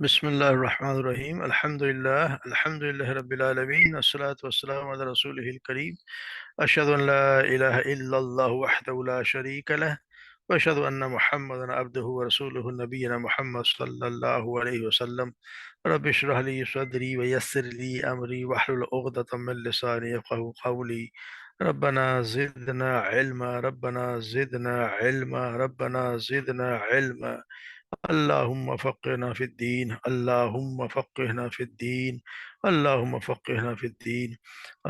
بسم الله الرحمن الرحيم الحمد لله رب العالمين الصلاة والسلام على رسوله الكريم أشهد أن لا إله إلا الله وحده لا شريك له وأشهد أن محمدا عبده ورسوله نبينا محمد صلى الله عليه وسلم رب اشرح لي صدري ويسر لي أمري واحلل عقدة من لساني يفقهوا قولي ربنا زدنا علما ربنا زدنا علما ربنا زدنا علما اللهم فقهنا في الدين اللهم فقهنا في الدين اللهم فقهنا في الدین۔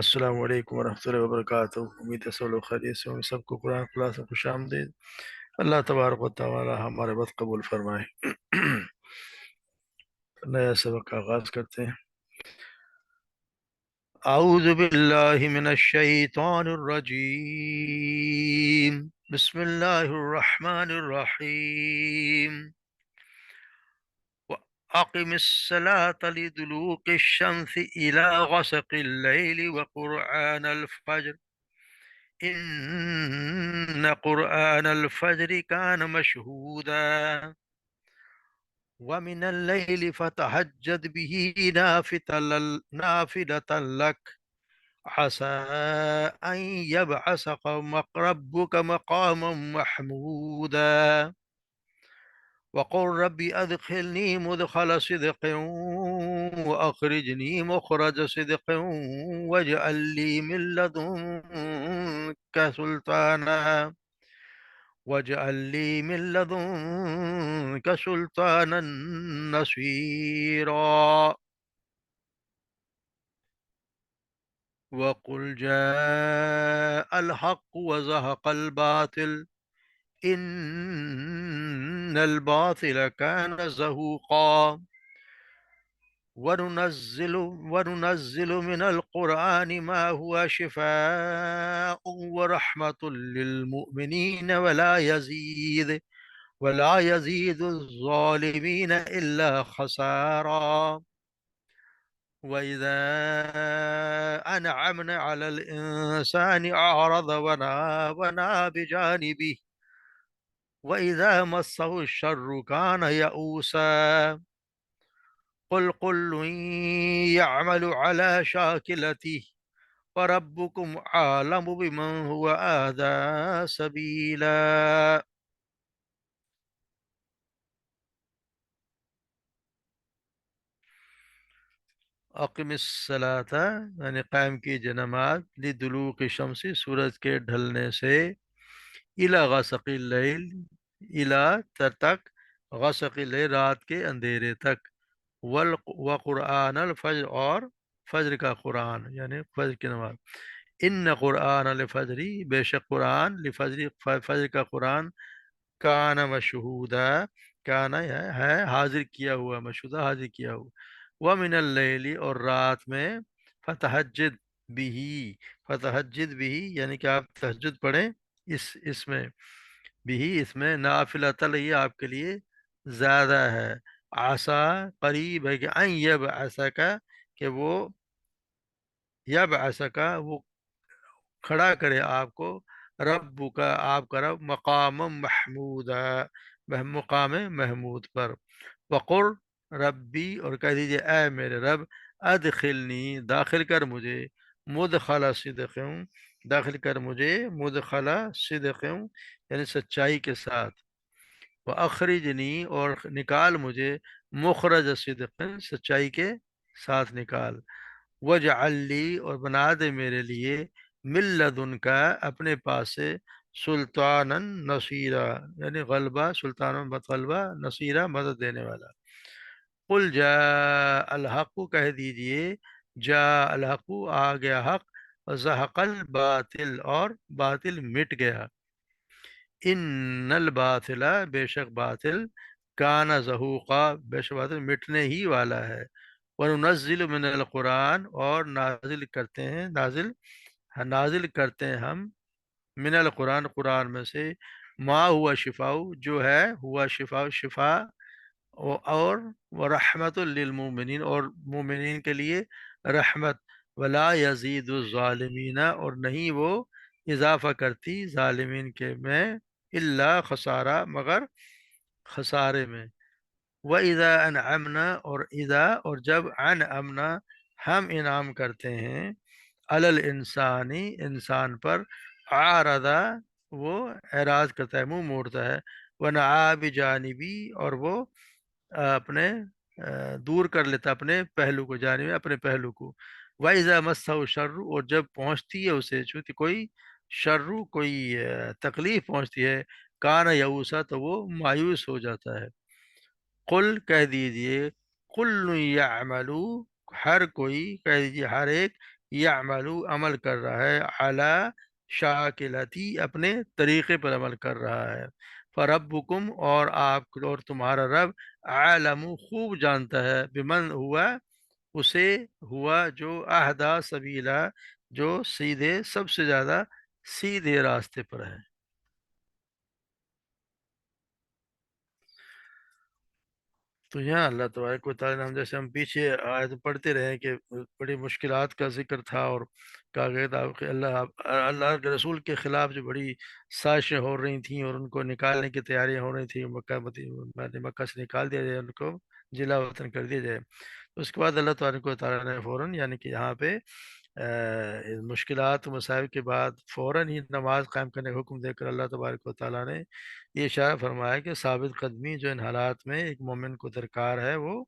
السلام علیکم ورحمۃ اللہ وبرکاتہ۔ امید ہے سب لوگ خیریت سے ہوں گے، سب کو قرآن کلاس سے خوش آمدید۔ اللہ تبارک و تعالی ہمارے بات قبول فرمائے۔ نیا سبق کا آغاز کرتے ہیں۔ اعوذ باللہ من الشیطان الرجیم، بسم اللہ الرحمن الرحیم۔ وَأَقِمِ الصَّلَاةَ لِدُلُوقِ الشَّمْسِ إِلَى غَسَقِ اللَّيْلِ وَقُرْآنَ الْفَجْرِ إِنَّ قُرْآنَ الْفَجْرِ كَانَ مَشْهُودًا وَمِنَ اللَّيْلِ فَتَهَجَّدْ بِهِ نَافِلَةً لَكَ عَسَىٰ أَن يَبْعَثَكَ رَبُّكَ مَقَامًا مَحْمُودًا وَقُلْ رَبِّ أَدْخِلْنِي مُدْخَلَ صِدْقٍ وَأَخْرِجْنِي مُخْرَجَ صِدْقٍ وَاجْعَل لِّي مِن لَّدُنكَ سُلْطَانًا نَّصِيرًا وَقُلْ جَاءَ الْحَقُّ وَزَهَقَ الْبَاطِلُ إِنَّ الْبَاطِلَ كَانَ زَهُوقًا وَنُنَزِّلُ مِنَ الْقُرْآنِ مَا هُوَ شِفَاءٌ وَرَحْمَةٌ لِّلْمُؤْمِنِينَ وَلَا يَزِيدُ الظَّالِمِينَ إِلَّا خَسَارًا وَإِذَا أَنْعَمْنَا عَلَى الْإِنسَانِ أَعْرَضَ وَنَأَىٰ بِجَانِبِهِ وَإِذَا مَسَّهُ الشَّرُّ كَانَ يَئُوسًا قُلْ كُلٌّ يَعْمَلُ عَلَى شَاكِلَتِهِ وَرَبُّكُمْ أَعْلَمُ بِمَنْ هُوَ أَهْدَىٰ سَبِيلًا۔ اقم الصلاۃ یعنی قائم کیجئے نماز، لدلوق الشمس سورج کے ڈھلنے سے، الی غسق اللیل الی تک، غسق اللیل رات کے اندھیرے تک، وقرآن الفجر اور فجر کا قرآن یعنی فجر کی نماز، ان قرآن الفجری بے شک قرآن، لفجر فجر کا قرآن، کانا مشہودہ، کانا ہے حاضر کیا ہوا، مشہودہ حاضر کیا ہوا، ومن اللیل اور رات میں، فتہجد بھی، فتہجد بھی یعنی کہ آپ تہجد پڑھیں اس میں، بھی اس میں نافلۃ یہ آپ کے لیے زیادہ ہے، آسا قریب ہے کہ این یبعثک کہ وہ یبعثک وہ کھڑا کرے آپ کو، رب کا آپ کا رب، مقام محمود مقام محمود پر، وقر ربی اور کہہ دیجئے اے میرے رب، ادخلنی داخل کر مجھے، مدخل صدق داخل کر مجھے، مدخل صدق یعنی سچائی کے ساتھ، واخرجنی اور نکال مجھے، مخرج صدق سچائی کے ساتھ نکال، وجعل لی اور بنا دے میرے لیے، من لدن کا اپنے پاس سے، سلطانا نصیرا یعنی غلبہ، سلطان غلبہ، نصیرہ مدد دینے والا۔ قل جاء الحق کہہ دیجئے، جاء الحق آ گیا حق، وزہق الباطل اور باطل مٹ گیا، ان الباطل بے شک باطل، کانا زہوقا بے شک باطل مٹنے ہی والا ہے، وننزل من القرآن اور نازل کرتے ہیں، نازل کرتے ہیں ہم، من القرآن قرآن میں سے، ما ہوا شفاء جو ہے، ہوا شفاء شفا، اور ورحمت للمؤمنین اور مومنین کے لیے رحمت، ولا یزید الظالمین اور نہیں وہ اضافہ کرتی ظالمین کے میں، الا خسارہ مگر خسارے میں، وَإِذَا أَنْعَمْنَا، اور اذا اور جب انعمنا ہم انعام کرتے ہیں، علل انسانی انسان پر، عارضہ وہ اعراض کرتا ہے، منہ موڑتا ہے، ونعا بجانبی اور وہ اپنے دور کر لیتا اپنے پہلو کو، جانب اپنے پہلو کو، وَإِذَا مَسَّهُ الشَّرُّ اور جب پہنچتی ہے اسے چونکہ کوئی شرو کوئی تکلیف پہنچتی ہے، کان یئوسا تو وہ مایوس ہو جاتا ہے۔ قل کہہ دیجئے، کل یعملو ہر کوئی، کہہ دیجئے ہر ایک، یعملو عمل کر رہا ہے، علی شاکلتی اپنے طریقے پر عمل کر رہا ہے، فربکم اور آپ اور تمہارا رب، عالم خوب جانتا ہے، بمن ہوا اسے، ہوا جو اہدا سبیلا جو سیدھے سب سے زیادہ سیدھے راستے پر ہے۔ تو یہاں اللہ تبارک و تعالیٰ نے، ہم جیسے ہم پیچھے آیت پڑھتے رہے کہ بڑی مشکلات کا ذکر تھا، اور کہا گیا تھا کہ اللہ کے رسول کے خلاف جو بڑی سازشیں ہو رہی تھیں اور ان کو نکالنے کی تیاریاں ہو رہی تھیں، مکہ سے نکال دیا جائے، ان کو جلا وطن کر دیا جائے۔ اس کے بعد اللہ تبارک و تعالیٰ نے فوراً، یعنی کہ یہاں پہ مشکلات و مسائل کے بعد فوراً ہی نماز قائم کرنے کا حکم دے کر اللہ تبارک و تعالیٰ نے یہ اشارہ فرمایا کہ ثابت قدمی جو ان حالات میں ایک مومن کو درکار ہے، وہ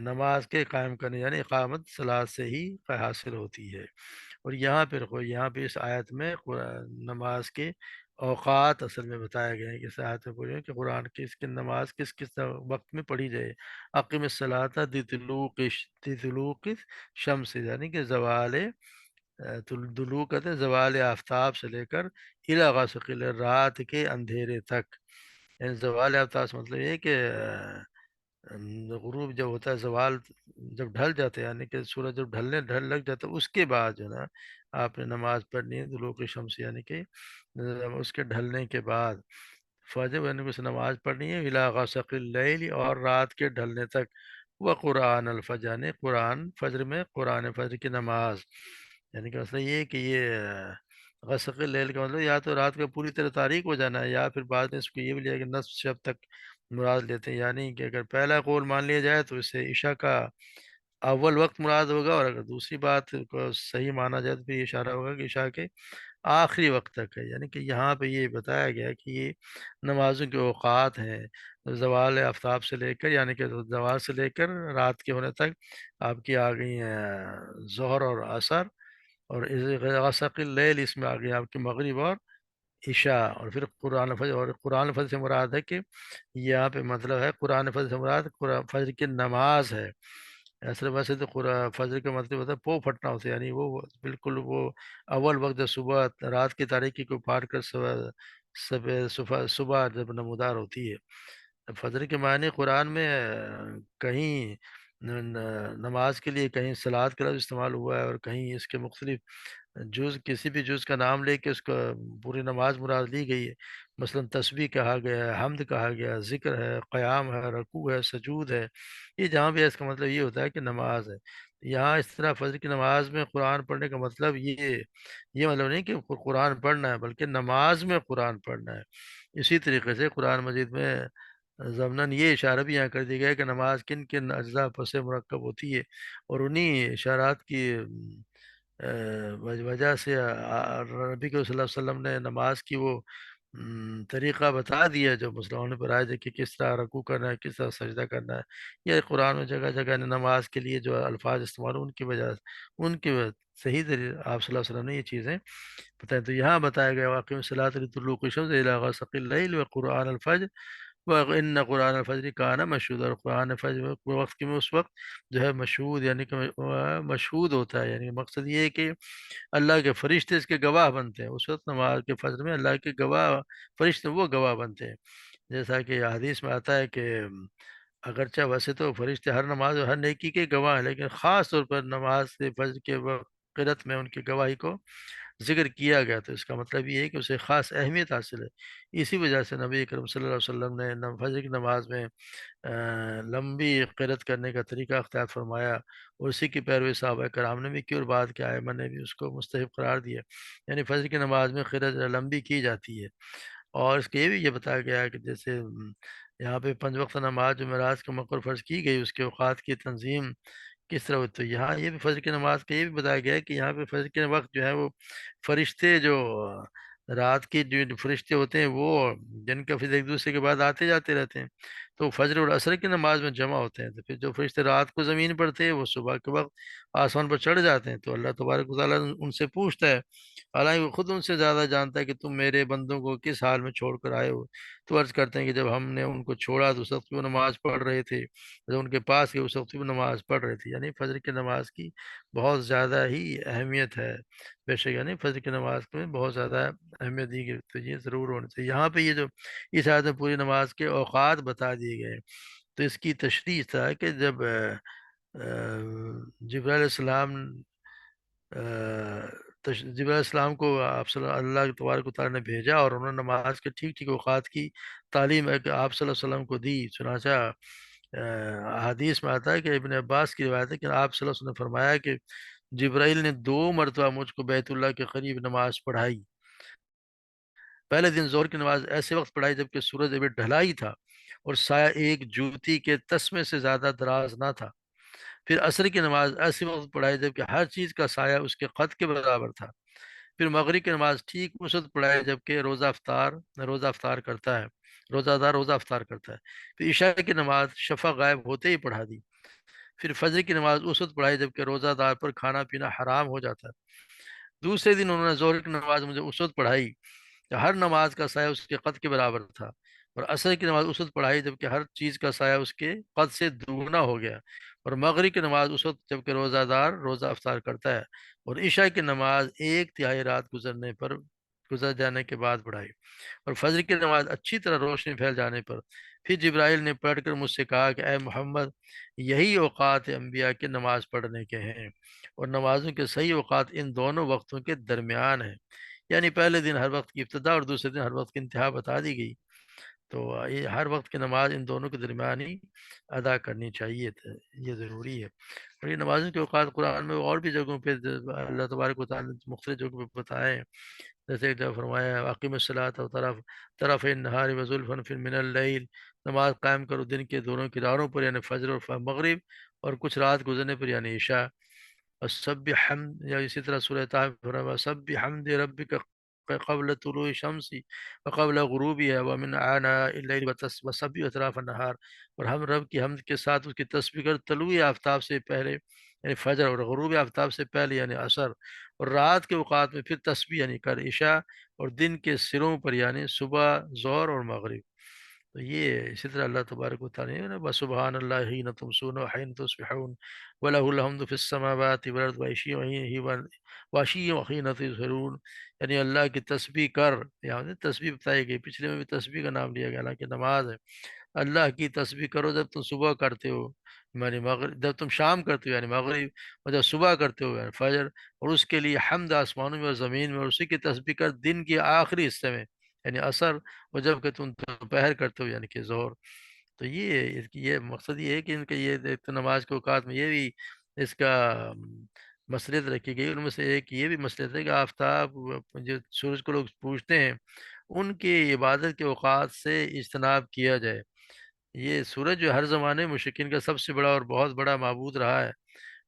نماز کے قائم کرنے یعنی اقامت صلاۃ سے ہی حاصل ہوتی ہے۔ اور یہاں پہ اس آیت میں نماز کے اوقات اصل میں بتایا گئے ہیں کہ اس آیت میں پوچھیں کہ قرآن کی نماز کس کس وقت میں پڑھی جائے۔ اقیم الصلاۃ دلوق شمس، یعنی کہ زوال دلوق کہتے ہیں زوال آفتاب سے لے کر الی غسق اللیل، رات کے اندھیرے تک، یعنی زوال آفتاب سے مطلب یہ ہے کہ غروب جب ہوتا ہے، زوال جب ڈھل جاتا ہے، یعنی کہ سورج جب ڈھل لگ جاتا ہے، اس کے بعد جو ہے نا آپ نے نماز پڑھنی ہے دلوق شمس، یعنی کہ اس کے ڈھلنے کے بعد فجر، یعنی کہ اسے نماز پڑھنی ہے، الی غسق اللیل اور رات کے ڈھلنے تک، وہ قرآن الفجر یعنی قرآن فجر میں قرآن فجر کی نماز، یعنی کہ مسئلہ یہ ہے کہ یہ غسق اللیل کا مطلب یا تو رات کا پوری طرح تاریک ہو جانا ہے، یا پھر بعد میں اس کو یہ بھی لیا کہ نصف شب تک مراد لیتے ہیں، یعنی کہ اگر پہلا قول مان لیا جائے تو اس سے عشاء کا اول وقت مراد ہوگا، اور اگر دوسری بات کو صحیح مانا جائے تو پھر یہ اشارہ ہوگا کہ عشاء کے آخری وقت تک ہے، یعنی کہ یہاں پہ یہ بتایا گیا کہ یہ نمازوں کے اوقات ہیں، زوال آفتاب سے لے کر، یعنی کہ زوال سے لے کر رات کے ہونے تک آپ کی آ گئی ہیں ظہر اور عصر، اور غسق اللیل اس میں آ گئی آپ کی مغرب اور عشاء، اور پھر قرآن فجر، اور قرآن فجر سے مراد ہے کہ یہاں پہ مطلب ہے قرآن فجر سے مراد قرآن فجر کی نماز ہے۔ اصل ویسے تو قرآن فجر کا مطلب ہوتا ہے پو پھٹنا ہوتا ہے، یعنی وہ بالکل وہ اول وقت جب صبح رات کی تاریکی کو پار کر صبح جب نمودار ہوتی ہے۔ فجر کے معنی قرآن میں کہیں نماز کے لیے، کہیں صلاۃ کا لفظ استعمال ہوا ہے، اور کہیں اس کے مختلف جز، کسی بھی جز کا نام لے کے اس کا پوری نماز مراد لی گئی ہے، مثلا تسبیح کہا گیا ہے، حمد کہا گیا ہے، ذکر ہے، قیام ہے، رکوع ہے، سجود ہے، یہ جہاں بھی ہے اس کا مطلب یہ ہوتا ہے کہ نماز ہے۔ یہاں اس طرح فجر کی نماز میں قرآن پڑھنے کا مطلب یہ مطلب نہیں کہ قرآن پڑھنا ہے، بلکہ نماز میں قرآن پڑھنا ہے۔ اسی طریقے سے قرآن مجید میں ضمناً یہ اشارہ بھی یہاں کر دیا گیا ہے کہ نماز کن کن اجزاء پر سے مرکب ہوتی ہے، اور انہی اشارات کی وجہ سے نبی کے صلی اللہ علیہ وسلم نے نماز کی وہ طریقہ بتا دیا جو مسلمانوں پر آئے، کہ کس طرح رکوع کرنا ہے، کس طرح سجدہ کرنا ہے۔ یہ قرآن میں جگہ جگہ نماز کے لیے جو الفاظ استعمال ان کی وجہ ان کی صحیح طریقے آپ صلی اللہ علیہ وسلم نے یہ چیزیں بتائیں۔ تو یہاں بتایا گیا واقعی صلاۃ طلوع الشمس الی غسق اللیل و قرآن الفجر ان قرآن الفجر کان مشہود، اور قرآن فجر وقت میں اس وقت جو ہے مشہود، یعنی کہ مشہود ہوتا ہے، یعنی مقصد یہ ہے کہ اللہ کے فرشتے اس کے گواہ بنتے ہیں، اس وقت نماز کے فجر میں اللہ کے گواہ فرشتے وہ گواہ بنتے ہیں، جیسا کہ حدیث میں آتا ہے کہ اگرچہ ویسے تو فرشتے ہر نماز اور ہر نیکی کے گواہ ہیں، لیکن خاص طور پر نماز سے فجر کے وقت قرت میں ان کی گواہی کو ذکر کیا گیا، تو اس کا مطلب یہ ہے کہ اسے خاص اہمیت حاصل ہے۔ اسی وجہ سے نبی کرم صلی اللہ علیہ وسلم نے فجر کی نماز میں لمبی قرت کرنے کا طریقہ اختیار فرمایا، اور اسی کی پیروی صحابہ کرام نے بھی کی، اور بعد کے ائمہ نے بھی اس کو مستحب قرار دیا، یعنی فجر کی نماز میں قرت لمبی کی جاتی ہے۔ اور اس کے یہ بھی یہ بتایا گیا ہے کہ جیسے یہاں پہ 5 وقت نماز جو معراج کا مقرر فرض کی گئی اس کے اوقات کی تنظیم کس طرح ہوتی ہے؟ یہاں یہ بھی فجر کی نماز کا یہ بھی بتایا گیا ہے کہ یہاں پہ فجر کے وقت جو ہے وہ فرشتے جو رات کے جو فرشتے ہوتے ہیں وہ جن کا پھر ایک دوسرے کے بعد آتے جاتے رہتے ہیں، تو فجر اور عصر کی نماز میں جمع ہوتے ہیں، تو پھر جو فرشتے رات کو زمین پر تھے وہ صبح کے وقت آسمان پر چڑھ جاتے ہیں، تو اللہ تبارک و تعالیٰ ان سے پوچھتا ہے، حالانکہ وہ خود ان سے زیادہ جانتا ہے کہ تم میرے بندوں کو کس حال میں چھوڑ کر آئے ہو، تو عرض کرتے ہیں کہ جب ہم نے ان کو چھوڑا تو اس وقت وہ نماز پڑھ رہے تھے، جب ان کے پاس گئے اس وقت وہ نماز پڑھ رہے تھے، یعنی فجر کی نماز کی بہت زیادہ ہی اہمیت ہے، بے شک یعنی فجر کی نماز میں بہت زیادہ اہمیت دی گئی، تو یہ ضرور ہونا چاہیے۔ یہاں پہ یہ جو اس آیت میں پوری نماز کے اوقات بتا دیے گئے، تو اس کی تشریح تھا کہ جب جبرائیل علیہ السلام جبرائیل علیہ السلام کو آپ صلی اللہ تبارک و تعالیٰ نے بھیجا اور انہوں نے نماز کے ٹھیک ٹھیک اوقات کی تعلیم ہے کہ آپ صلی اللہ علیہ وسلم کو دی، چنانچہ حدیث میں آتا ہے کہ ابن عباس کی روایت ہے کہ آپ صلی اللہ علیہ وسلم نے فرمایا کہ جبرائیل نے 2 مرتبہ مجھ کو بیت اللہ کے قریب نماز پڑھائی۔ پہلے دن ظہر کی نماز ایسے وقت پڑھائی جبکہ سورج ابھی ڈھلا ہی تھا اور سایہ ایک جوتی کے تسمے سے زیادہ دراز نہ تھا۔ پھر عصر کی نماز ایسے وقت پڑھائی جبکہ ہر چیز کا سایہ اس کے قد کے برابر تھا۔ پھر مغرب کی نماز ٹھیک اس وقت پڑھائی جبکہ روزہ افطار کرتا ہے، روزہ دار روزہ افطار کرتا ہے۔ پھر عشاء کی نماز شفق غائب ہوتے ہی پڑھا دی۔ پھر فجر کی نماز اس وقت پڑھائی جبکہ روزہ دار پر کھانا پینا حرام ہو جاتا ہے۔ دوسرے دن انہوں نے ظہر کی نماز مجھے اس وقت پڑھائی کہ ہر نماز کا سایہ اس کے قد کے برابر تھا، اور عصر کی نماز اس وقت پڑھائی جبکہ ہر چیز کا سایہ اس کے قد سے دگنا ہو گیا، اور مغرب کی نماز اس وقت جبکہ روزہ دار روزہ افطار کرتا ہے، اور عشاء کی نماز 1/3 رات گزر جانے کے بعد پڑھائی، اور فجر کی نماز اچھی طرح روشنی پھیل جانے پر۔ پھر جبرائیل نے پڑھ کر مجھ سے کہا کہ اے محمد، یہی اوقات انبیاء کے نماز پڑھنے کے ہیں، اور نمازوں کے صحیح اوقات ان دونوں وقتوں کے درمیان ہیں، یعنی پہلے دن ہر وقت کی ابتدا اور دوسرے دن ہر وقت کی انتہا بتا دی گئی، تو یہ ہر وقت کی نماز ان دونوں کے درمیان ہی ادا کرنی چاہیے، یہ ضروری ہے۔ اور یہ نمازوں کے اوقات قرآن میں اور بھی جگہوں پہ اللہ تبارک و تعالیٰ نے مختلف جگہوں پہ بتائے ہیں، جیسے جب فرمایا واقیم الصلاۃ و طرف النہار وزلفا فی من اللیل، نماز قائم کرو دن کے دونوں کناروں پر یعنی فجر اور مغرب، اور کچھ رات گزرنے پر یعنی عشاء، وسبح حمد، یا اسی طرح سورہ طه فرمایا سبح حمد ربک قبل طلوع الشمس وقبل غروبها ومن آناء الليل وسبح اطراف النهار، اور ہم رب کی حمد کے ساتھ اس کی تسبیح کر طلوع آفتاب سے پہلے یعنی فجر، اور غروب آفتاب سے پہلے یعنی عصر، اور رات کے اوقات میں پھر تسبیح یعنی کر عشاء، اور دن کے سروں پر یعنی صبح ظہر اور مغرب، تو یہ اسی طرح اللہ تبارک و تعالیٰ نے بسبحان اللہ حین تمسون وحین تصبحون وَلَهُ الْحَمْدُ فِي السَّمَاوَاتِ وَالْأَرْضِ وَعَشِيًّا وَحِينَ تُظْهِرُونَ، یعنی اللہ کی تسبیح کر، یعنی تسبیح بتائی گئی، پچھلے میں بھی تسبیح کا نام لیا گیا حالانکہ نماز ہے، اللہ کی تسبیح کرو جب تم صبح کرتے ہو یعنی مغرب، جب تم شام کرتے ہو یعنی مغرب، اور جب صبح کرتے ہو یعنی فجر، اور اس کے لیے حمد آسمانوں میں اور زمین میں، اور اسی کی تسبیح کر دن کے آخری حصے میں یعنی عصر، اور جب کہ تم دوپہر کرتے ہو یعنی کہ ظہر، تو یہ مقصد یہ ہے کہ ان کے یہ ایک تو نماز کے اوقات میں یہ بھی اس کا مصلیت رکھی گئی، ان میں سے ایک یہ بھی مصلیت ہے کہ آفتاب جو سورج کو لوگ پوجتے ہیں ان کی عبادت کے اوقات سے اجتناب کیا جائے۔ یہ سورج جو ہر زمانے مشرکین کا سب سے بڑا اور بہت بڑا معبود رہا ہے،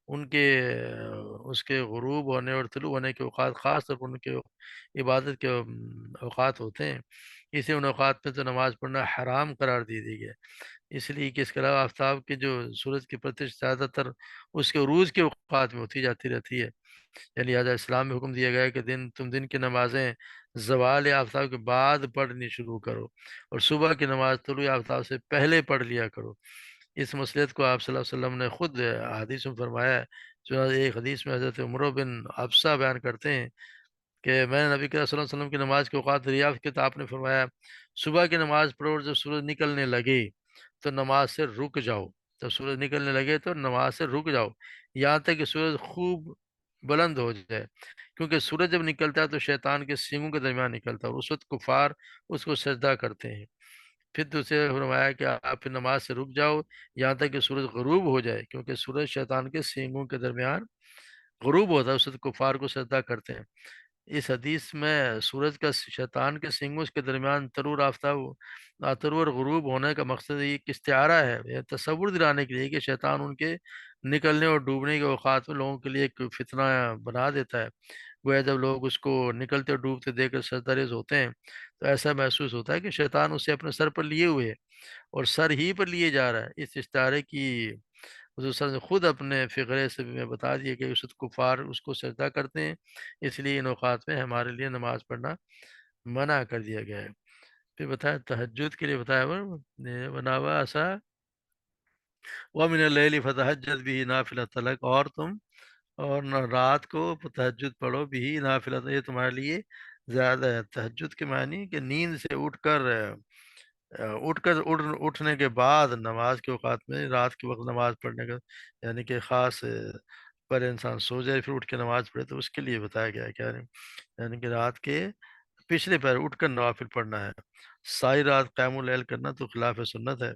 ان کے اس کے غروب ہونے اور طلوع ہونے کے اوقات خاص طور پر ان کے عبادت کے اوقات ہوتے ہیں، اسے ان اوقات میں تو نماز پڑھنا حرام قرار دی گئی، اس لیے کہ اس کے علاوہ آفتاب کے جو سورج کی پرتش زیادہ تر اس کے عروج کے اوقات میں ہوتی جاتی رہتی ہے، یعنی لہٰذا اسلام میں حکم دیا گیا ہے کہ تم دن کی نمازیں زوال آفتاب کے بعد پڑھنی شروع کرو، اور صبح کی نماز طلوع آفتاب سے پہلے پڑھ لیا کرو۔ اس مصلیت کو آپ صلی اللہ علیہ وسلم نے خود حدیث میں فرمایا ہے، چنانچہ ایک حدیث میں حضرت عمر بن حفصہ بیان کرتے ہیں کہ میں نے نبی کریم صلی اللہ علیہ وسلم کی نماز کے اوقات دریافت کیا تو آپ نے فرمایا صبح کی نماز پڑھو اور جب سورج نکلنے لگے تو نماز سے رک جاؤ، جب سورج نکلنے لگے تو نماز سے رک جاؤ یہاں تک کہ سورج خوب بلند ہو جائے، کیونکہ سورج جب نکلتا ہے تو شیطان کے سینگوں کے درمیان نکلتا ہے اور اس وقت کفار اس کو سجدہ کرتے ہیں۔ پھر دوسرے فرمایا کہ آپ پھر نماز سے رک جاؤ یہاں تک کہ سورج غروب ہو جائے، کیونکہ سورج شیطان کے سینگوں کے درمیان غروب ہوتا ہے، اس وقت کفار کو سجدہ کرتے ہیں۔ اس حدیث میں سورج کا شیطان کے سینگوں کے درمیان طلوع آفتاب طلوع اور غروب ہونے کا مقصد یہ ایک استعارہ ہے، یہ تصور دلانے کے لیے کہ شیطان ان کے نکلنے اور ڈوبنے کے اوقات میں لوگوں کے لیے ایک فتنہ بنا دیتا ہے۔ گویا جب لوگ اس کو نکلتے اور ڈوبتے دیکھ کر سرتریز ہوتے ہیں تو ایسا محسوس ہوتا ہے کہ شیطان اسے اپنے سر پر لیے ہوئے ہے اور سر ہی پر لیے جا رہا ہے۔ اس استعارے کی حضور صلی اللہ علیہ وسلم نے خود اپنے فقرے سے میں بتا دیا کہ اس کفار اس کو سجدہ کرتے ہیں، اس لیے ان اوقات میں ہمارے لیے نماز پڑھنا منع کر دیا گیا ہے۔ پھر بتایا تہجد کے لیے بتایا بناوا ایسا وَمِنَ اللَّيْلِ فَتَهَجَّدْ بِهِ نَافِلَةً لَكَ، اور تم اور رات کو تہجد پڑھو بھی نافلہ، یہ تمہارے لیے زیادہ ہے۔ تہجد کے معنی کہ نیند سے اٹھنے کے بعد نماز کے اوقات میں رات کے وقت نماز پڑھنے کا، یعنی کہ خاص پر انسان سو جائے پھر اٹھ کے نماز پڑھے، تو اس کے لیے بتایا گیا ہے کیا، یعنی کہ رات کے پچھلے پہر اٹھ کر نوافل پڑھنا ہے۔ ساری رات قیام اللیل کرنا تو خلاف سنت ہے۔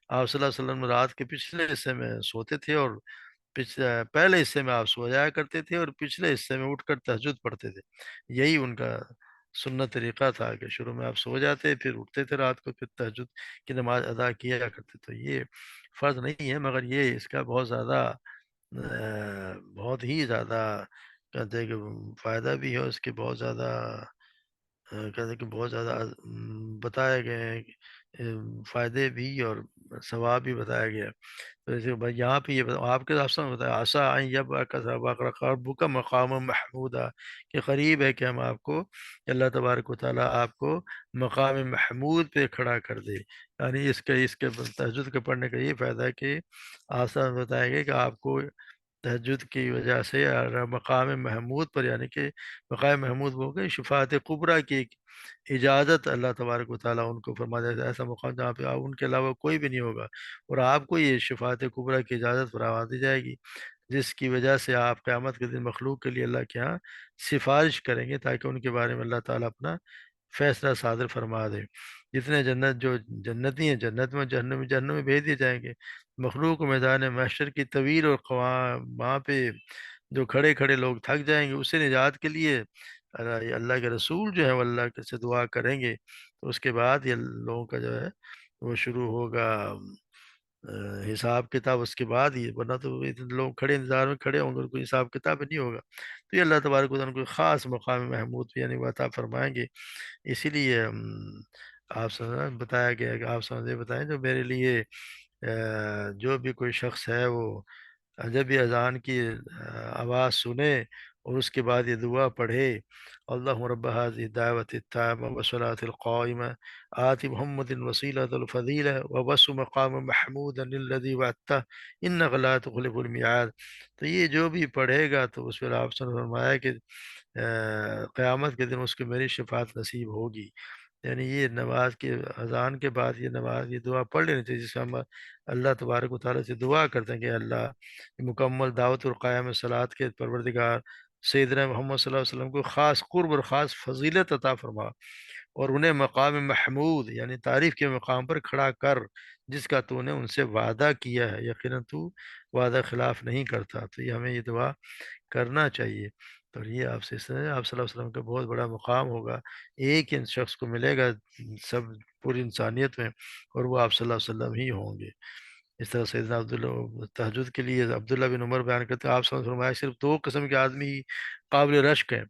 آپ صلی اللہ علیہ وسلم رات کے پچھلے حصے میں سوتے تھے اور پہلے حصے میں آپ سو جایا کرتے تھے اور پچھلے حصے میں اٹھ کر تہجد پڑھتے تھے۔ یہی ان کا سنت طریقہ تھا کہ شروع میں آپ سو جاتے پھر اٹھتے تھے رات کو، پھر تہجد کی نماز ادا کیا کرتے۔ تو یہ فرض نہیں ہے، مگر یہ اس کا بہت زیادہ بہت ہی زیادہ کہتے ہیں کہ فائدہ بھی ہے اس کے، بہت زیادہ کہتے ہیں کہ بہت زیادہ بتائے گئے ہیں فائدے بھی اور ثواب بھی بتایا گیا ہے۔ تو جیسے بھائی یہاں پہ یہ آپ کے حافظ نے بتایا آسا یب کا ربک کا مقام محمودہ، کہ قریب ہے کہ ہم آپ کو، کہ اللہ تبارک و تعالیٰ آپ کو مقام محمود پہ کھڑا کر دے۔ یعنی اس کے تہجد کے پڑھنے کا یہ فائدہ ہے کہ آسا بتایا گیا کہ آپ کو تہجد کی وجہ سے مقام محمود پر، یعنی کہ مقام محمود وہ کہ شفاعت کبریٰ کی ایک اجازت اللہ تبارک و تعالیٰ ان کو فرما دیتا ہے، ایسا مقام جہاں پہ ان کے علاوہ کوئی بھی نہیں ہوگا، اور آپ کو یہ شفاعت کبریٰ کی اجازت فرما دی جائے گی، جس کی وجہ سے آپ قیامت کے دن مخلوق کے لیے اللہ کے ہاں سفارش کریں گے تاکہ ان کے بارے میں اللہ تعالیٰ اپنا فیصلہ صادر فرما دے۔ جتنے جو جنتی ہیں جنت میں، جہنم میں بھیج دیے جائیں گے۔ مخلوق کو میدان محشر کی طویل اور وہاں پہ جو کھڑے کھڑے لوگ تھک جائیں گے، اسے نجات کے لیے اللہ کے رسول جو ہے وہ اللہ سے دعا کریں گے، تو اس کے بعد یہ لوگوں کا جو ہے وہ شروع ہوگا حساب کتاب، اس کے بعد ہی، ورنہ تو اتنے لوگ کھڑے انتظار میں کھڑے ہوں گے، کوئی حساب کتاب بھی نہیں ہوگا۔ تو یہ اللہ تبارک و تعالیٰ کوئی خاص مقام محمود بھی یعنی وہ عطا فرمائیں گے۔ اسی لیے آپ بتایا گیا ہے کہ آپ سمجھے بتائیں جو میرے لیے جو بھی کوئی شخص ہے وہ جب بھی اذان کی آواز سنے اور اس کے بعد یہ دعا پڑھے، اللہم رب هذه الدعوة التامة والصلاة القائمة آت محمد الوسیلۃ الفضیلہ وبس مقام محمودا الذی وعدتہ انک لا تخلف الميعاد۔ تو یہ جو بھی پڑھے گا تو اس پر آپ نے فرمایا کہ قیامت کے دن اس کو میری شفاعت نصیب ہوگی۔ یعنی یہ نماز کے اذان کے بعد یہ نماز یہ دعا پڑھ لینی چاہیے، جس سے ہم اللہ تبارک و تعالیٰ سے دعا کرتے ہیں کہ اللہ مکمل دعوت اور قیام صلات کے پروردگار سیدنا محمد صلی اللہ علیہ وسلم کو خاص قرب اور خاص فضیلت عطا فرما، اور انہیں مقام محمود یعنی تعریف کے مقام پر کھڑا کر، جس کا تو نے ان سے وعدہ کیا ہے، یقیناً تو وعدہ خلاف نہیں کرتا۔ تو یہ ہمیں یہ دعا کرنا چاہیے۔ تو یہ آپ سے آپ صلی اللہ علیہ وسلم کا بہت بڑا مقام ہوگا، ایک ہی شخص کو ملے گا سب پوری انسانیت میں، اور وہ آپ صلی اللہ علیہ وسلم ہی ہوں گے۔ اس طرح سیدنا عبداللہ تہجد کے لیے عبداللہ بن عمر بیان کرتے ہیں آپ صلی اللہ علیہ وسلم فرمایا صرف دو قسم کے آدمی ہی قابل رشک ہیں،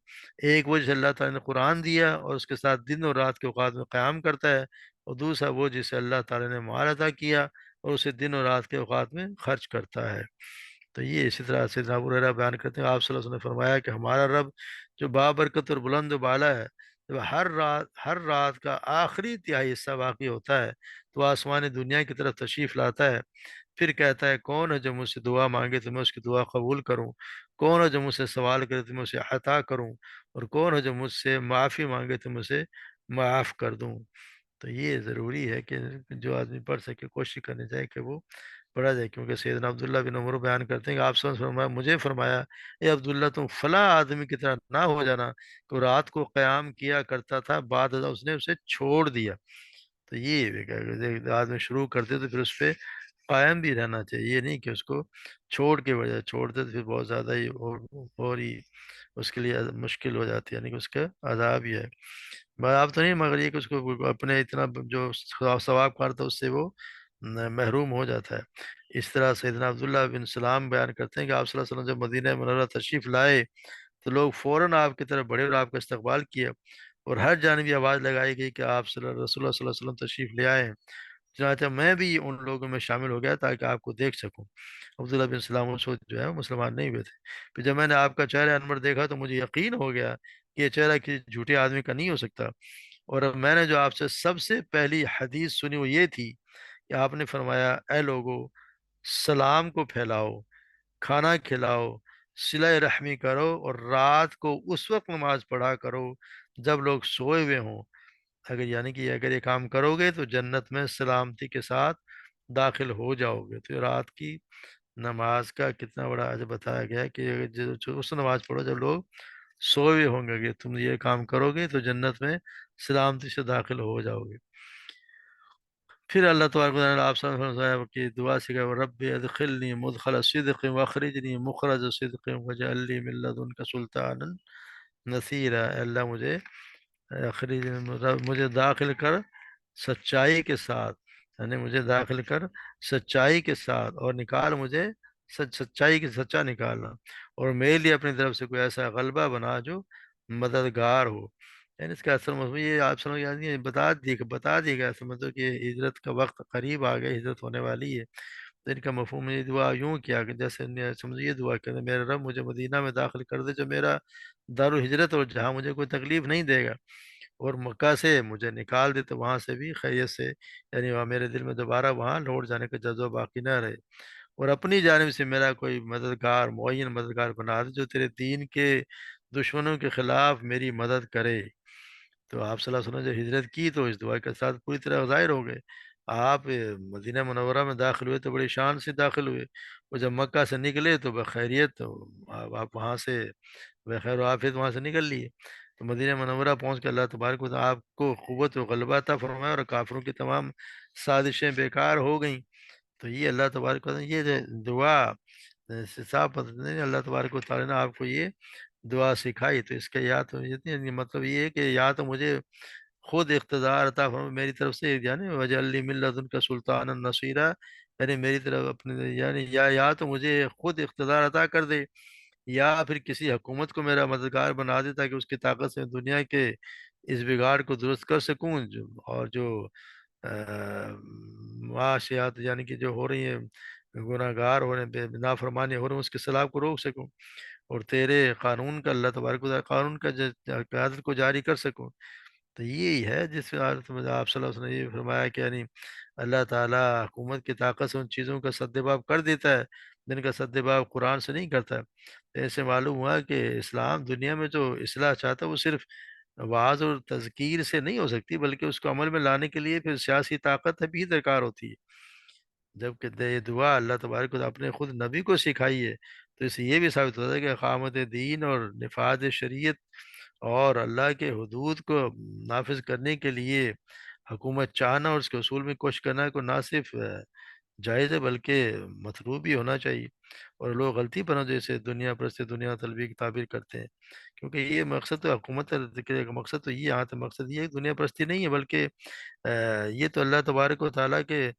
ایک وہ جسے اللہ تعالیٰ نے قرآن دیا اور اس کے ساتھ دن اور رات کے اوقات میں قیام کرتا ہے، اور دوسرا وہ جسے اللہ تعالیٰ نے مال عطا کیا اور اسے دن اور رات کے اوقات میں خرچ کرتا ہے۔ تو یہ اسی طرح سے ابو ہریرہ بیان کرتے ہیں آپ صلی اللہ علیہ وسلم نے فرمایا کہ ہمارا رب جو بابرکت اور بلند و بالا ہے، جب ہر رات کا آخری تہائی حصہ باقی ہوتا ہے تو آسمان دنیا کی طرف تشریف لاتا ہے، پھر کہتا ہے کون ہے جو مجھ سے دعا مانگے تو میں اس کی دعا قبول کروں، کون ہے جو مجھ سے سوال کرے تو میں اسے عطا کروں، اور کون ہے جو مجھ سے معافی مانگے تو میں اسے معاف کر دوں۔ تو یہ ضروری ہے کہ جو آدمی پڑھ سکے کوشش کرنی چاہیے کہ وہ پڑھا جائے، کیونکہ سیدنا عبداللہ بن عمر بیان کرتے ہیں کہ آپ صلی اللہ علیہ وسلم فرمایا مجھے فرمایا اے عبداللہ تم فلاں آدمی کی طرح نہ ہو جانا کہ رات کو قیام کیا کرتا تھا بعد ازاں اس نے اسے چھوڑ دیا۔ تو یہ آدمی شروع کرتے تو پھر اس پہ قائم بھی رہنا چاہیے، یہ نہیں کہ اس کو چھوڑ کے وجہ چھوڑتے تو پھر بہت زیادہ ہی اور ہی اس کے لیے مشکل ہو جاتی ہے، یعنی کہ اس کا عذاب ہی ہے۔ عذاب تو نہیں، مگر یہ کہ اس کو اپنے اتنا جو ثواب کرتا ہے اس سے وہ محروم ہو جاتا ہے۔ اس طرح سیدنا عبداللہ بن سلام بیان کرتے ہیں کہ آپ صلی اللہ علیہ وسلم جب مدینہ منورہ تشریف لائے تو لوگ فوراً آپ کی طرف بڑھے اور آپ کا استقبال کیا، اور ہر جانبی آواز لگائی گئی کہ آپ رسول اللہ صلی اللہ علیہ وسلم تشریف لے آئے ہیں۔ چنانچہ میں بھی ان لوگوں میں شامل ہو گیا تاکہ آپ کو دیکھ سکوں۔ عبداللہ بن سلام اس وقت جو ہے وہ مسلمان نہیں ہوئے تھے۔ پھر جب میں نے آپ کا چہرہ انور دیکھا تو مجھے یقین ہو گیا کہ یہ چہرہ کسی جھوٹے آدمی کا نہیں ہو سکتا، اور اب میں نے جو آپ سے سب سے پہلی حدیث سنی وہ یہ تھی کہ آپ نے فرمایا، اے لوگو، سلام کو پھیلاؤ، کھانا کھلاؤ، صلہ رحمی کرو، اور رات کو اس وقت نماز پڑھا کرو جب لوگ سوئے ہوئے ہوں۔ اگر یعنی کہ اگر یہ کام کرو گے تو جنت میں سلامتی کے ساتھ داخل ہو جاؤ گے۔ تو یہ رات کی نماز کا کتنا بڑا عجب بتایا گیا ہے کہ اس نماز پڑھو جب لوگ سوئے ہوئے ہوں گے، کہ تم یہ کام کرو گے تو جنت میں سلامتی سے داخل ہو جاؤ گے۔ پھر اللہ تبارک و تعالیٰ نے آپ صلی اللہ علیہ وسلم کی دعا سے کہ رب ادخلنی مدخل صدق واخرجنی مخرج صدق واجعل لی من لدنک سلطانا نصیرا۔ اے اللہ مجھے مجھے داخل کر سچائی کے ساتھ، یعنی مجھے داخل کر سچائی کے ساتھ، اور نکال مجھے سچائی کی سچا نکالنا، اور میرے لیے اپنی طرف سے کوئی ایسا غلبہ بنا جو مددگار ہو۔ یعنی اس کا اصل مضمون یہ آپ سمجھ یعنی بتا دیے گا، سمجھو کہ ہجرت کا وقت قریب آ گیا، ہجرت ہونے والی ہے۔ تو ان کا مفہوم یہ دعا یوں کیا کہ جیسے سمجھو یہ دعا کہ میرے رب مجھے مدینہ میں داخل کر دے جو میرا دار الہجرت ہو، جہاں مجھے کوئی تکلیف نہیں دے گا، اور مکہ سے مجھے نکال دے تو وہاں سے بھی خیریت سے، یعنی وہاں میرے دل میں دوبارہ وہاں لوٹ جانے کا جذبہ باقی نہ رہے، اور اپنی جانب سے میرا کوئی مددگار معین مددگار بنا دے جو تیرے دین کے دشمنوں کے خلاف میری مدد کرے۔ تو آپ صلی اللہ علیہ وسلم نے جب ہجرت کی تو اس دعا کے ساتھ پوری طرح ظاہر ہو گئے۔ آپ مدینہ منورہ میں داخل ہوئے تو بڑی شان سے داخل ہوئے، اور جب مکہ سے نکلے تو بخیریت، تو آپ وہاں سے بخیر و عافیت وہاں سے نکل لیے۔ تو مدینہ منورہ پہنچ کے اللہ تبارک و تعالیٰ آپ کو قوت و غلبہ عطا فرمایا، اور کافروں کی تمام سازشیں بیکار ہو گئیں۔ تو یہ اللہ تبارک و تعالیٰ یہ دعا صاف نہیں، اللہ تبارک و تعالیٰ نے آپ کو یہ دعا سکھائی، تو اس کا یا تو مطلب یہ ہے کہ یا تو مجھے خود اقتدار عطا فرما میری طرف سے، یعنی وجعل من لدنک سلطانا نصیرا، یعنی میری طرف اپنے، یعنی یا تو مجھے خود اقتدار عطا کر دے، یا پھر کسی حکومت کو میرا مددگار بنا دے تاکہ اس کی طاقت سے دنیا کے اس بگاڑ کو درست کر سکوں، اور جو معاشیات یعنی کہ جو ہو رہی ہیں، گناہ گار ہو رہے ہیں، نافرمانی ہو رہے ہیں، اس کے خلاف کو روک سکوں، اور تیرے قانون کا، اللہ تبارک و تعالیٰ قانون کا قیادت کو جاری کر سکوں۔ تو یہی ہے جس میں آپ صلی اللہ علیہ وسلم نے یہ فرمایا کہ یعنی اللہ تعالیٰ حکومت کی طاقت سے ان چیزوں کا سدباب کر دیتا ہے جن کا سدباب قرآن سے نہیں کرتا۔ ایسے معلوم ہوا کہ اسلام دنیا میں جو اصلاح چاہتا ہے وہ صرف وعظ اور تذکیر سے نہیں ہو سکتی، بلکہ اس کو عمل میں لانے کے لیے پھر سیاسی طاقت بھی درکار ہوتی ہے۔ جبکہ یہ دعا اللہ تبارک و تعالیٰ اپنے خود نبی کو سکھائی ہے، تو اس سے یہ بھی ثابت ہوتا ہے کہ اقامت دین اور نفاذ شریعت اور اللہ کے حدود کو نافذ کرنے کے لیے حکومت چاہنا اور اس کے اصول میں کوشش کرنا کو نہ صرف جائز ہے بلکہ مطلوب بھی ہونا چاہیے۔ اور لوگ غلطی پر ہیں جیسے دنیا پرست دنیا طلبی کی تعبیر کرتے ہیں، کیونکہ یہ مقصد تو حکومت کا مقصد تو یہ یہاں تک مقصد یہ ہے کہ دنیا پرستی نہیں ہے، بلکہ یہ تو اللہ تبارک و تعالیٰ کے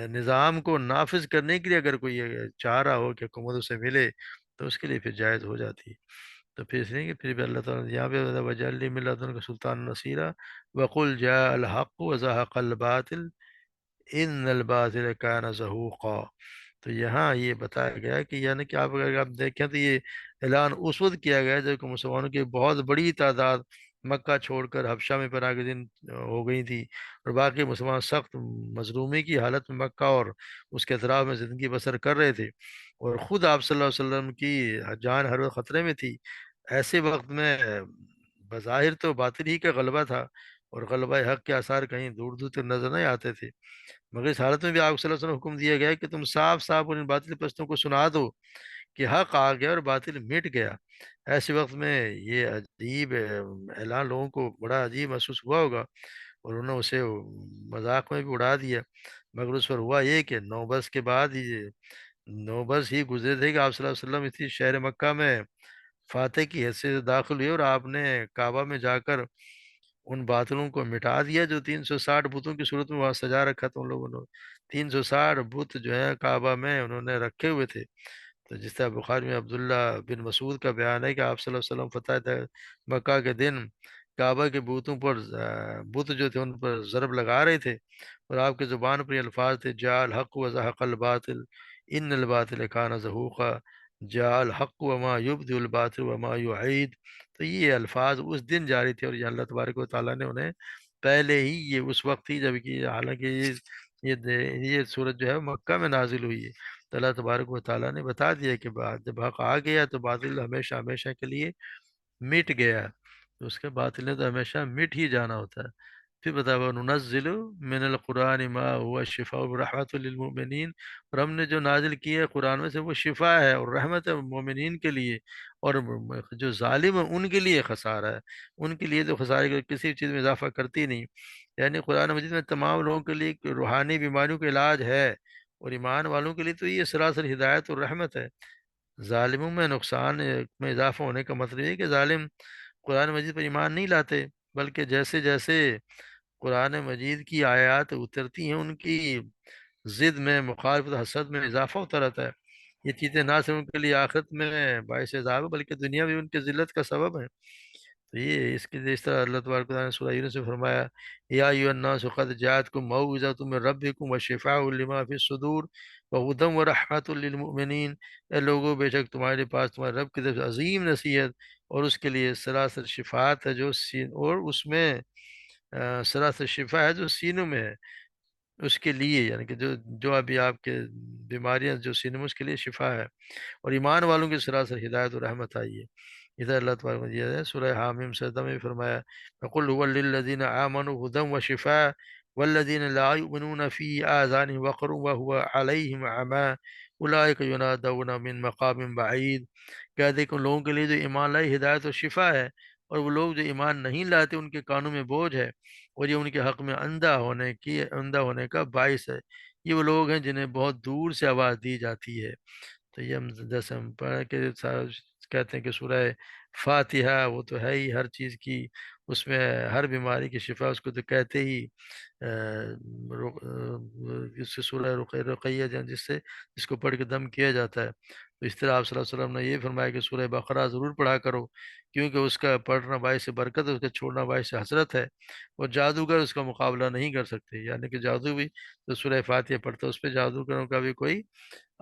نظام کو نافذ کرنے کے لیے اگر کوئی چاہ رہا ہو کہ حکومت اسے ملے تو اس کے لیے پھر جائز ہو جاتی ہے۔ تو پھر اس لیے کہ پھر بھی اللہ تعالیٰ نے یہاں پہ وجعل لی من لدنک سلطان نصیرا وقل جاء الحق وزهق الباطل ان الباطل کان زہوقا۔ تو یہاں یہ بتایا گیا کہ یعنی کہ آپ اگر آپ دیکھیں تو یہ اعلان اس وقت کیا گیا جب کہ مسلمانوں کی بہت بڑی تعداد مکہ چھوڑ کر حبشہ میں پناہ گزین ہو گئی تھی، اور باقی مسلمان سخت مظلومی کی حالت میں مکہ اور اس کے اطراف میں زندگی بسر کر رہے تھے، اور خود آپ صلی اللہ علیہ وسلم کی جان ہر وقت خطرے میں تھی۔ ایسے وقت میں بظاہر تو باطل ہی کا غلبہ تھا، اور غلبہ حق کے آثار کہیں دور دور تک نظر نہیں آتے تھے، مگر اس حالت میں بھی آپ صلی اللہ علیہ وسلم کو حکم دیا گیا کہ تم صاف صاف ان باطل پرستوں کو سنا دو کہ حق آ گیا اور باطل مٹ گیا۔ ایسے وقت میں یہ عجیب اعلان لوگوں کو بڑا عجیب محسوس ہوا ہوگا، اور انہوں نے اسے مذاق میں بھی اڑا دیا، مگر اس پر ہوا یہ کہ نوبس کے بعد یہ نوبس ہی گزرے تھے کہ آپ صلی اللہ علیہ وسلم اسی شہر مکہ میں فاتح کی حیثیت سے داخل ہوئے، اور آپ نے کعبہ میں جا کر ان باطلوں کو مٹا دیا جو 360 بتوں کی صورت میں وہاں سجا رکھا تھا ان لوگوں نے۔ 360 بت جو ہے کعبہ میں انہوں نے رکھے ہوئے تھے۔ تو جس طرح بخاری میں عبداللہ بن مسعود کا بیان ہے کہ آپ صلی اللہ علیہ وسلم فتح مکہ کے دن کعبہ کے بتوں پر بت جو تھے ان پر ضرب لگا رہے تھے، اور آپ کے زبان پر یہ الفاظ تھے: جاء الحق و زہق الباطل ان الباطل کان زہوقا، جاء الحق وما یبدئ الباطل وما یعید۔ تو یہ الفاظ اس دن جاری تھے، اور یہ اللہ تبارک و تعالیٰ نے انہیں پہلے ہی، یہ اس وقت ہی جب کہ حالانکہ یہ سورت جو ہے مکہ میں نازل ہوئی ہے، تو اللہ تبارک و تعالیٰ نے بتا دیا کہ جب حق آ گیا تو باطل ہمیشہ ہمیشہ کے لیے مٹ گیا، تو اس کے باطل نے تو ہمیشہ مٹ ہی جانا ہوتا ہے۔ پھر بتا ننزل من القرآن ما هو شفاء رحمت للمؤمنین، اور ہم نے جو نازل کیا ہے قرآن میں سے وہ شفا ہے اور رحمت ہے مومنین کے لیے، اور جو ظالم ہیں ان کے لیے خسارہ ہے، ان کے لیے تو خسارے کی کسی چیز میں اضافہ کرتی نہیں۔ یعنی قرآن مجید میں تمام لوگوں کے لیے ایک روحانی بیماریوں کا علاج ہے، اور ایمان والوں کے لیے تو یہ سراسر ہدایت اور رحمت ہے۔ ظالموں میں نقصان میں اضافہ ہونے کا مطلب یہ ہے کہ ظالم قرآن مجید پر ایمان نہیں لاتے، بلکہ جیسے جیسے قرآن مجید کی آیات اترتی ہیں ان کی ضد میں، مخالفت، حسد میں اضافہ ہوتا رہتا ہے۔ یہ چیزیں نہ صرف ان کے لیے آخرت میں باعث عذاب ہے بلکہ دنیا میں بھی ان کے ذلت کا سبب ہے۔ تو یہ اس کے اس طرح اللہ تبارک و تعالیٰ نے سورہ یونس سے فرمایا: یا ایھا الناس قد جاءتکم موعظۃ من ربکم وشفاء لما فی الصدور وہدی ورحمۃ للمؤمنین۔ اے لوگو، بے شک تمہارے پاس تمہارے رب کی طرف سے عظیم نصیحت، اور اس کے لیے سراسر شفاعت ہے جو اور اس میں سراسر شفا ہے جو سینوں میں ہے، اس کے لیے، یعنی کہ جو ابھی آپ کے بیماریاں جو سینوں میں، اس کے لیے شفا ہے، اور ایمان والوں کی سراسر ہدایت و رحمت آئی ہے۔ ادھر اللہ تبارک و تعالیٰ نے سورہ حامیم سجدہ میں بھی فرمایا: فَقُلْ هُوَ لِلَّذِينَ آمَنُوا هُدًى وَشِفَاءٌ وَالَّذِينَ لَا يُؤْمِنُونَ فِي آذَانِهِمْ وَقْرٌ وَهُوَ عَلَيْهِمْ عَمًى أُولَٰئِكَ يُنَادَوْنَ مِن مَّقَامٍ بَعِيدٍ۔ کہہ دے کہ ان لوگوں کے لیے جو ایمان لائی ہدایت و شفا ہے، اور وہ لوگ جو ایمان نہیں لاتے ان کے کانوں میں بوجھ ہے، اور یہ ان کے حق میں اندھا ہونے کا باعث ہے۔ یہ وہ لوگ ہیں جنہیں بہت دور سے آواز دی جاتی ہے۔ تو یہ ہم جیسے ہم پڑھ کے کہتے ہیں کہ سورہ فاتحہ وہ تو ہے ہی ہر چیز کی، اس میں ہر بیماری کی شفا، اس کو تو کہتے ہی جس سے سورہ رقیہ جس کو پڑھ کے دم کیا جاتا ہے۔ تو اس طرح آپ صلی اللہ علیہ وسلم نے یہ فرمایا کہ سورہ بقرہ ضرور پڑھا کرو، کیونکہ اس کا پڑھنا باعث برکت ہے، اس کا چھوڑنا باعث حسرت ہے، اور جادوگر اس کا مقابلہ نہیں کر سکتے۔ یعنی کہ جادو بھی تو سورہ فاتحہ پڑھتا ہے، اس پہ جادوگروں کا بھی کوئی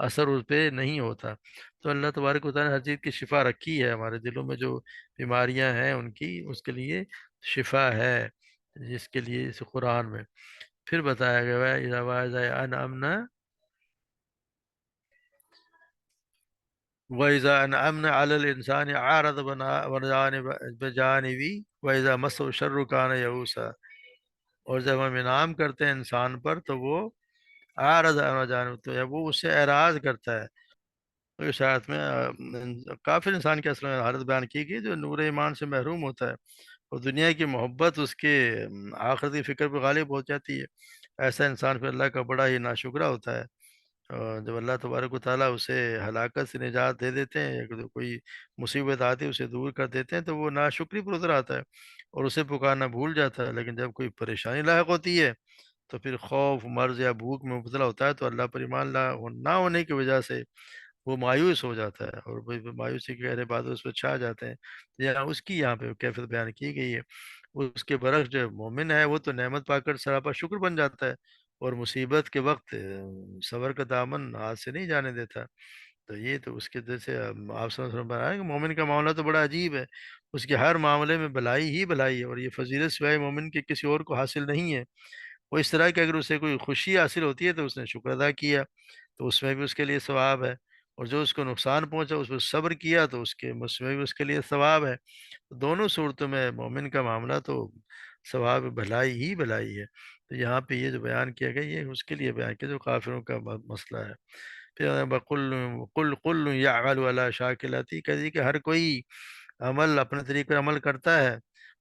اثر اس پہ نہیں ہوتا۔ تو اللہ تبارک و تعالیٰ نے ہر چیز کی شفا رکھی ہے، ہمارے دلوں میں جو بیماریاں ہیں ان کی، اس کے لیے شفا ہے، جس کے لیے اس قرآن میں پھر بتایا گیا ہے: اذا وَإِذَا أَنْعَمْنَا وَإِذَا أَنْعَمْنَا عَلَى الْإِنسَانِ أَعْرَضَ بِجَانِبِهِ وَإِذَا مَسَّهُ الشَّرُّ كَانَ يَئُوسًا۔ اور جب ہم انعام کرتے ہیں انسان پر تو وہ اعرض عن جانب، تو وہ اس سے اعراض کرتا ہے۔ تو اس آیت میں کافر انسان کے اصل میں حالت بیان کی گئی جو نور ایمان سے محروم ہوتا ہے، اور دنیا کی محبت اس کے آخرتی فکر پہ غالب ہو جاتی ہے۔ ایسا انسان پھر اللہ کا بڑا ہی ناشکرہ ہوتا ہے، اور جب اللہ تبارک و تعالیٰ اسے ہلاکت سے نجات دے دیتے ہیں، یا کوئی مصیبت آتی ہے اسے دور کر دیتے ہیں، تو وہ ناشکری پر اتر آتا ہے اور اسے پکارنا بھول جاتا ہے۔ لیکن جب کوئی پریشانی لاحق ہوتی ہے تو پھر خوف، مرض یا بھوک میں مبتلا ہوتا ہے، تو اللہ پر ایمان نہ ہونے کی وجہ سے وہ مایوس ہو جاتا ہے، اور مایوسی کے گہرے بادل اس پہ چھا جاتے ہیں۔ اس کی یہاں پہ کیفیت بیان کی گئی ہے۔ اس کے برعکس جو مومن ہے وہ تو نعمت پا کر سراپا شکر بن جاتا ہے، اور مصیبت کے وقت صبر کا دامن ہاتھ سے نہیں جانے دیتا۔ تو یہ تو اس کے جیسے آپ صلی اللہ علیہ وسلم بتایا کہ مومن کا معاملہ تو بڑا عجیب ہے، اس کے ہر معاملے میں بھلائی ہی بھلائی ہے، اور یہ فضیلت سوائے مومن کے کسی اور کو حاصل نہیں ہے۔ وہ اس طرح کہ اگر اسے کوئی خوشی حاصل ہوتی ہے تو اس نے شکر ادا کیا تو اس میں بھی اس کے لیے ثواب ہے، اور جو اس کو نقصان پہنچا اس پر صبر کیا تو اس میں بھی اس کے لیے ثواب ہے۔ دونوں صورتوں میں مومن کا معاملہ تو ثواب بھلائی ہی بھلائی ہے۔ تو یہاں پہ یہ جو بیان کیا گیا یہ اس کے لیے بیان کیا جو کافروں کا مسئلہ ہے۔ پھر بقل قل قل یعمل علی شاکلتی، کہہ دی کہ ہر کوئی عمل اپنے طریقے پر عمل کرتا ہے،